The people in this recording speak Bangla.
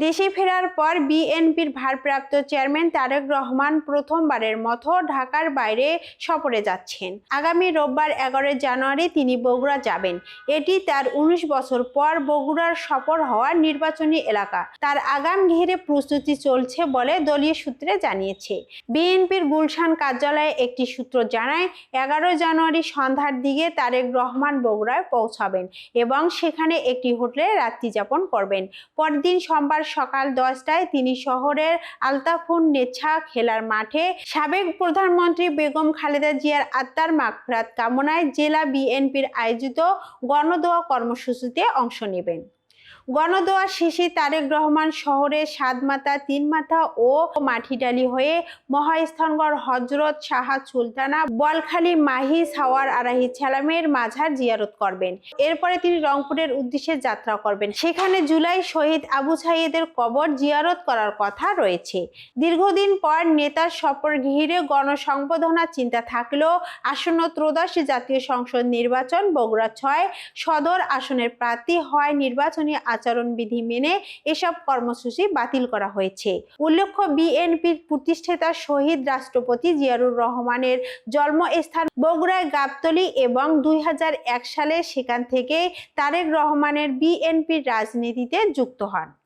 দেশে ফেরার পর বিএনপির ভারপ্রাপ্ত চেয়ারম্যান তারেক রহমান প্রথমবারের মতো ঢাকার বাইরে সফরে যাচ্ছেন। আগামী রোববার 11 জানুয়ারি তিনি বগুড়া যাবেন। এটি তার 19 বছর পর বগুড়ার সফর হওয়ার নির্বাচনী এলাকা। তার আগাম ঘিরে প্রস্তুতি চলছে বলে দলীয় সূত্রে জানিয়েছে। বিএনপির গুলশান কার্যালয়ে একটি সূত্র জানায়, 11 জানুয়ারি সন্ধ্যার দিকে তারেক রহমান বগুড়ায় পৌঁছাবেন এবং সেখানে একটি হোটেলে রাত্রি যাপন করবেন। পরদিন সোমবার সকাল 10টায় তিনি শহরের আলতাফুন নেছা খেলার মাঠে সাবেক প্রধানমন্ত্রী বেগম খালেদা জিয়ার আত্মার মাগফিরাত কামনায় জেলা বিএনপির আয়োজিত গণদোয়া কর্মসূচিতে অংশ নেবেন। গণদোয়া শেষে তারেক রহমান শহরের সাতমাথা, তিনমাথা ও মাটিডালি হয়ে মহাস্থানগড়, হজরত শাহ সুলতানা, বলখালী, মাহি, সাওয়ার আরাহি ছেলামের মাঝার জিয়ারত করবেন। এরপরে তিনি রংপুরের উদ্দেশ্যে যাত্রা করবেন। সেখানে জুলাই শহীদ আবু সাইদের কবর জিয়ারত করার কথা রয়েছে। দীর্ঘদিন পর নেতার সফর ঘিরে গণসংবর্ধনার চিন্তা থাকলেও আসন্ন ত্রয়োদশ জাতীয় সংসদ নির্বাচন বগুড়া 6 সদর আসনের প্রার্থী হয় নির্বাচনী আচরণবিধি মেনে এসব কর্মসূচি বাতিল করা হয়েছে। উল্লেখ্য, বিএনপির প্রতিষ্ঠাতা শহীদ রাষ্ট্রপতি জিয়াউর রহমানের জন্মস্থান বগুড়ায় গাবতলী এবং 2001 সালে সেখান থেকে তারেক রহমানের বিএনপির রাজনীতিতে যুক্ত হন।